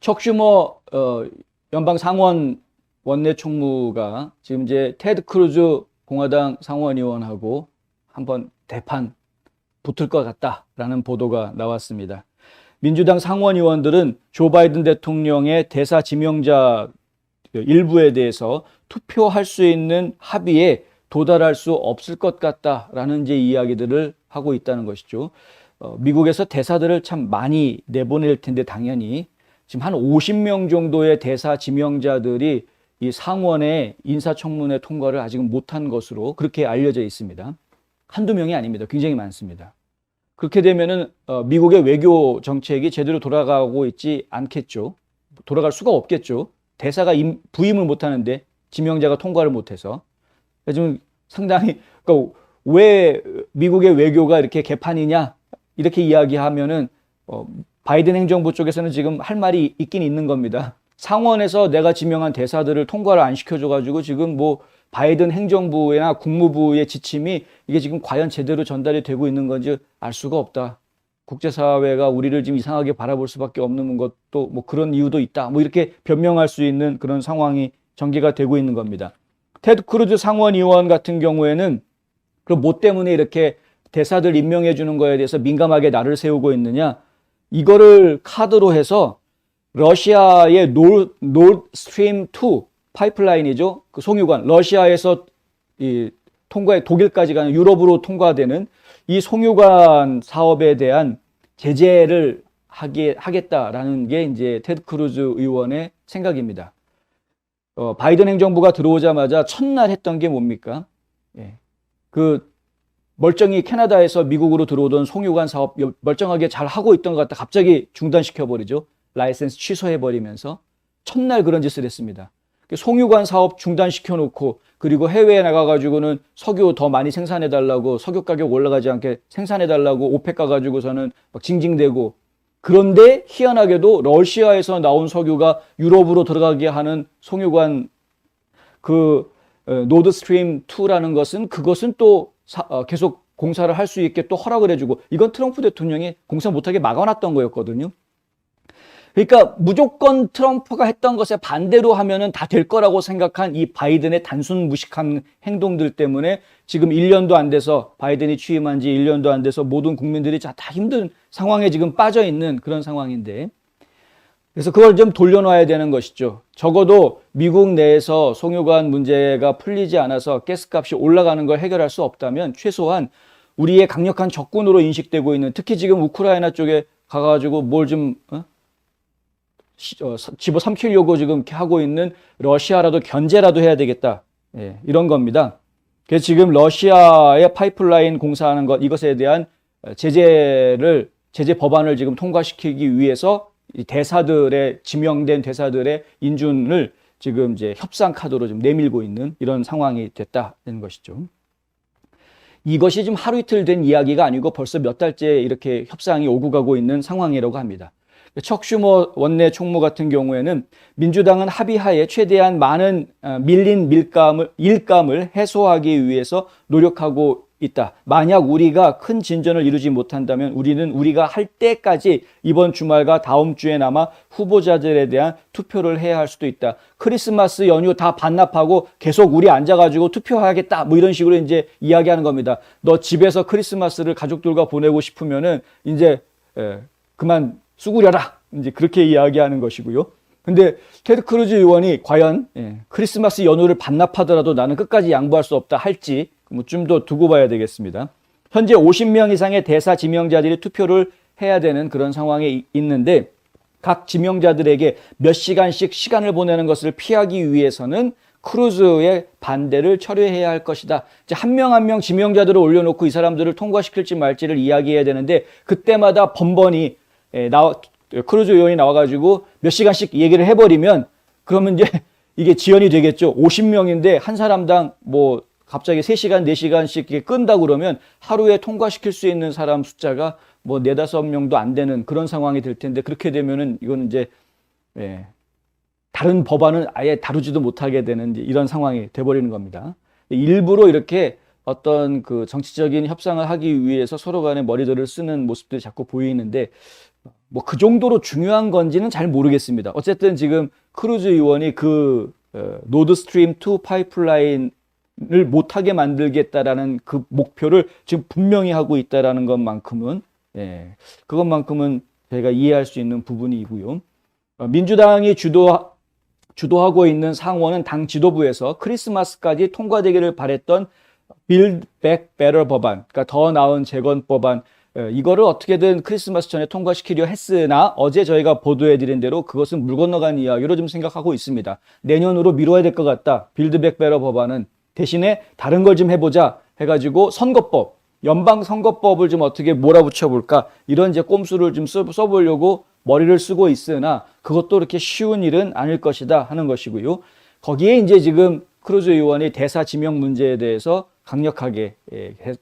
척 슈머 연방 상원 원내 총무가 지금 이제 테드 크루즈 공화당 상원의원하고 한번 대판 붙을 것 같다라는 보도가 나왔습니다. 민주당 상원의원들은 조 바이든 대통령의 대사 지명자 일부에 대해서 투표할 수 있는 합의에 도달할 수 없을 것 같다라는 이제 이야기들을 하고 있다는 것이죠. 미국에서 대사들을 참 많이 내보낼 텐데 당연히 지금 한 50명 정도의 대사 지명자들이 이 상원의 인사청문회 통과를 아직은 못한 것으로 그렇게 알려져 있습니다. 한두 명이 아닙니다. 굉장히 많습니다. 그렇게 되면은 미국의 외교 정책이 제대로 돌아가고 있지 않겠죠. 돌아갈 수가 없겠죠. 대사가 부임을 못하는데 지명자가 통과를 못해서. 지금 상당히 그러니까 왜 미국의 외교가 이렇게 개판이냐 이렇게 이야기하면은 바이든 행정부 쪽에서는 지금 할 말이 있긴 있는 겁니다. 상원에서 내가 지명한 대사들을 통과를 안 시켜줘가지고 지금 뭐 바이든 행정부나 국무부의 지침이 이게 지금 과연 제대로 전달이 되고 있는 건지 알 수가 없다. 국제사회가 우리를 지금 이상하게 바라볼 수밖에 없는 것도 뭐 그런 이유도 있다. 뭐 이렇게 변명할 수 있는 그런 상황이 전개가 되고 있는 겁니다. 테드 크루즈 상원의원 같은 경우에는 그럼 뭐 때문에 이렇게 대사들 임명해 주는 거에 대해서 민감하게 날을 세우고 있느냐? 이거를 카드로 해서 러시아의 노드 스트림 2 파이프라인이죠. 그 송유관, 러시아에서 이 통과해 독일까지 가는 유럽으로 통과되는 이 송유관 사업에 대한 제재를 하겠다라는 게 이제 테드 크루즈 의원의 생각입니다. 바이든 행정부가 들어오자마자 첫날 했던 게 뭡니까? 예. 그 멀쩡히 캐나다에서 미국으로 들어오던 송유관 사업 멀쩡하게 잘 하고 있던 것 같다 갑자기 중단시켜버리죠. 라이센스 취소해버리면서 첫날 그런 짓을 했습니다. 송유관 사업 중단시켜놓고 그리고 해외에 나가가지고는 석유 더 많이 생산해달라고 석유 가격 올라가지 않게 생산해달라고 오펙 가가지고서는 막 징징대고 그런데 희한하게도 러시아에서 나온 석유가 유럽으로 들어가게 하는 송유관 그 노드 스트림 2라는 것은 그것은 또 계속 공사를 할 수 있게 또 허락을 해주고 이건 트럼프 대통령이 공사 못하게 막아놨던 거였거든요. 그러니까 무조건 트럼프가 했던 것에 반대로 하면은 다 될 거라고 생각한 이 바이든의 단순 무식한 행동들 때문에 지금 1년도 안 돼서 바이든이 취임한 지 1년도 안 돼서 모든 국민들이 다 힘든 상황에 지금 빠져 있는 그런 상황인데 그래서 그걸 좀 돌려놔야 되는 것이죠. 적어도 미국 내에서 송유관 문제가 풀리지 않아서 가스값이 올라가는 걸 해결할 수 없다면 최소한 우리의 강력한 적군으로 인식되고 있는 특히 지금 우크라이나 쪽에 가가지고 뭘 좀 집어삼키려고 지금 하고 있는 러시아라도 견제라도 해야 되겠다. 예, 이런 겁니다. 그래서 지금 러시아의 파이프라인 공사하는 것 이것에 대한 제재 법안을 지금 통과시키기 위해서 이 대사들의 지명된 대사들의 인준을 지금 이제 협상 카드로 좀 내밀고 있는 이런 상황이 됐다는 것이죠. 이것이 지금 하루 이틀 된 이야기가 아니고 벌써 몇 달째 이렇게 협상이 오고 가고 있는 상황이라고 합니다. 척 슈머 원내 총무 같은 경우에는 민주당은 합의하에 최대한 많은 밀린 일감을 해소하기 위해서 노력하고 있다. 만약 우리가 큰 진전을 이루지 못한다면 우리가 할 때까지 이번 주말과 다음 주에나마 후보자들에 대한 투표를 해야 할 수도 있다. 크리스마스 연휴 다 반납하고 계속 우리 앉아가지고 투표하겠다. 뭐 이런 식으로 이제 이야기하는 겁니다. 너 집에서 크리스마스를 가족들과 보내고 싶으면은 이제 그만 수구려라. 이제 그렇게 이야기하는 것이고요. 근데 테드 크루즈 의원이 과연 크리스마스 연휴를 반납하더라도 나는 끝까지 양보할 수 없다 할지 좀 더 두고 봐야 되겠습니다. 현재 50명 이상의 대사 지명자들이 투표를 해야 되는 그런 상황에 있는데 각 지명자들에게 몇 시간씩 시간을 보내는 것을 피하기 위해서는 크루즈의 반대를 철회해야 할 것이다. 이제 한 명 한 명 지명자들을 올려놓고 이 사람들을 통과시킬지 말지를 이야기해야 되는데 그때마다 번번이 크루즈 의원이 나와가지고 몇 시간씩 얘기를 해버리면 그러면 이제 이게 지연이 되겠죠. 50명인데 한 사람당 뭐 갑자기 3시간, 4시간씩 끈다 그러면 하루에 통과시킬 수 있는 사람 숫자가 뭐 4, 5명도 안 되는 그런 상황이 될 텐데 그렇게 되면은 이거는 이제 다른 법안은 아예 다루지도 못하게 되는 이런 상황이 돼버리는 겁니다. 일부러 이렇게 어떤 그 정치적인 협상을 하기 위해서 서로 간에 머리들을 쓰는 모습들이 자꾸 보이는데 뭐 그 정도로 중요한 건지는 잘 모르겠습니다. 어쨌든 지금 크루즈 의원이 그 노드스트림 2 파이프라인을 못하게 만들겠다라는 그 목표를 지금 분명히 하고 있다라는 것만큼은 그것만큼은 저희가 이해할 수 있는 부분이고요. 민주당이 주도하고 있는 상원은 당 지도부에서 크리스마스까지 통과되기를 바랬던 Build Back Better 법안, 그러니까 더 나은 재건 법안, 이거를 어떻게든 크리스마스 전에 통과시키려 했으나 어제 저희가 보도해드린 대로 그것은 물 건너간 이야기로 좀 생각하고 있습니다. 내년으로 미뤄야 될 것 같다. Build Back Better 법안은 대신에 다른 걸 좀 해보자 해가지고 선거법, 연방선거법을 좀 어떻게 몰아붙여볼까, 이런 이제 꼼수를 좀 써보려고 머리를 쓰고 있으나 그것도 그렇게 쉬운 일은 아닐 것이다 하는 것이고요. 거기에 이제 지금 크루즈 의원이 대사 지명 문제에 대해서 강력하게,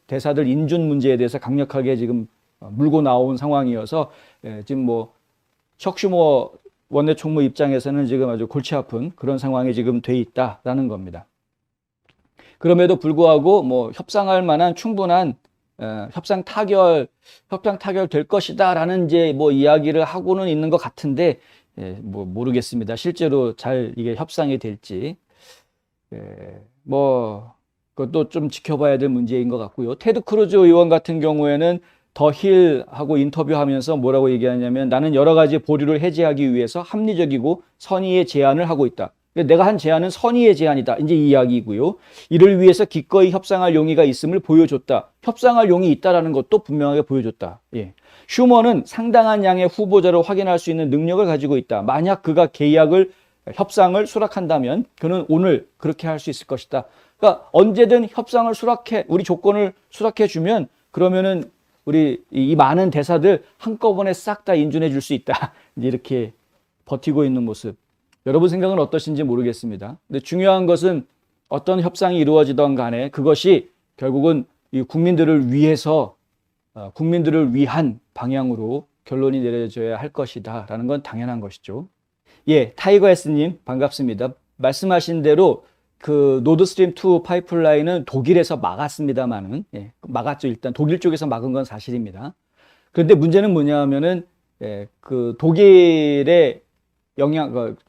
대사들 인준 문제에 대해서 강력하게 지금 물고 나온 상황이어서 지금 뭐 척슈머 원내총무 입장에서는 지금 아주 골치 아픈 그런 상황이 지금 돼 있다라는 겁니다. 그럼에도 불구하고 뭐 협상할 만한 충분한 협상 타결 될 것이다라는 이제 뭐 이야기를 하고는 있는 것 같은데 뭐 모르겠습니다. 실제로 잘 이게 협상이 될지 뭐 그것도 좀 지켜봐야 될 문제인 것 같고요. 테드 크루즈 의원 같은 경우에는 더 힐하고 인터뷰하면서 뭐라고 얘기하냐면 나는 여러 가지 보류를 해제하기 위해서 합리적이고 선의의 제안을 하고 있다. 내가 한 제안은 선의의 제안이다. 이제 이 이야기고요. 이를 위해서 기꺼이 협상할 용의가 있음을 보여줬다. 협상할 용이 있다라는 것도 분명하게 보여줬다. 슈머는 상당한 양의 후보자를 확인할 수 있는 능력을 가지고 있다. 만약 그가 협상을 수락한다면 그는 오늘 그렇게 할 수 있을 것이다. 그러니까 언제든 협상을 우리 조건을 수락해 주면 그러면은 우리 이 많은 대사들 한꺼번에 싹 다 인준해 줄 수 있다. 이렇게 버티고 있는 모습. 여러분 생각은 어떠신지 모르겠습니다. 근데 중요한 것은 어떤 협상이 이루어지던 간에 그것이 결국은 이 국민들을 위한 방향으로 결론이 내려져야 할 것이다 라는 건 당연한 것이죠. 타이거 S님 반갑습니다. 말씀하신 대로 그 노드스트림 2 파이프라인은 독일에서 막았습니다만은 막았죠. 일단 독일 쪽에서 막은 건 사실입니다. 그런데 문제는 뭐냐 하면은 그 독일의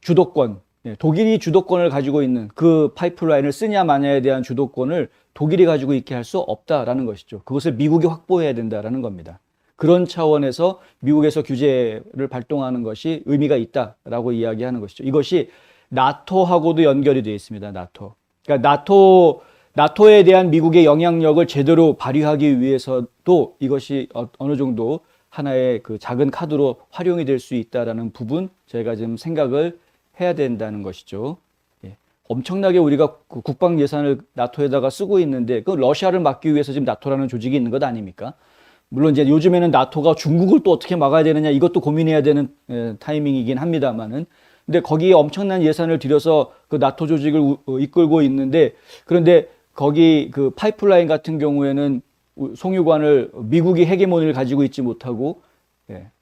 주도권, 독일이 주도권을 가지고 있는 그 파이프라인을 쓰냐 마냐에 대한 주도권을 독일이 가지고 있게 할 수 없다라는 것이죠. 그것을 미국이 확보해야 된다라는 겁니다. 그런 차원에서 미국에서 규제를 발동하는 것이 의미가 있다라고 이야기하는 것이죠. 이것이 나토하고도 연결이 되어 있습니다. 나토. 그러니까 나토에 대한 미국의 영향력을 제대로 발휘하기 위해서도 이것이 어느 정도 하나의 그 작은 카드로 활용이 될 수 있다라는 부분 저희가 지금 생각을 해야 된다는 것이죠. 엄청나게 우리가 국방 예산을 나토에다가 쓰고 있는데 그 러시아를 막기 위해서 지금 나토라는 조직이 있는 것 아닙니까? 물론 이제 요즘에는 나토가 중국을 또 어떻게 막아야 되느냐 이것도 고민해야 되는 타이밍이긴 합니다만은 근데 거기에 엄청난 예산을 들여서 그 나토 조직을 이끌고 있는데 그런데 거기 그 파이프라인 같은 경우에는 송유관을 미국이 헤게모니를 가지고 있지 못하고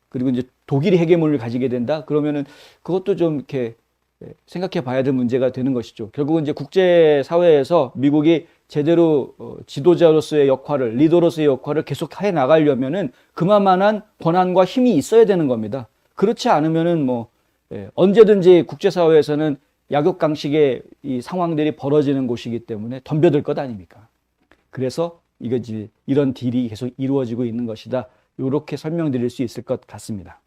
그리고 이제 독일이 헤게모니를 가지게 된다 그러면은 그것도 좀 이렇게 생각해 봐야 될 문제가 되는 것이죠. 결국은 이제 국제사회에서 미국이 제대로 지도자로서의 역할을 리더로서의 역할을 계속 해 나가려면은 그만한 권한과 힘이 있어야 되는 겁니다. 그렇지 않으면은 뭐 언제든지 국제사회에서는 약육강식의 이 상황들이 벌어지는 곳이기 때문에 덤벼들 것 아닙니까? 그래서 이런 딜이 계속 이루어지고 있는 것이다. 이렇게 설명드릴 수 있을 것 같습니다.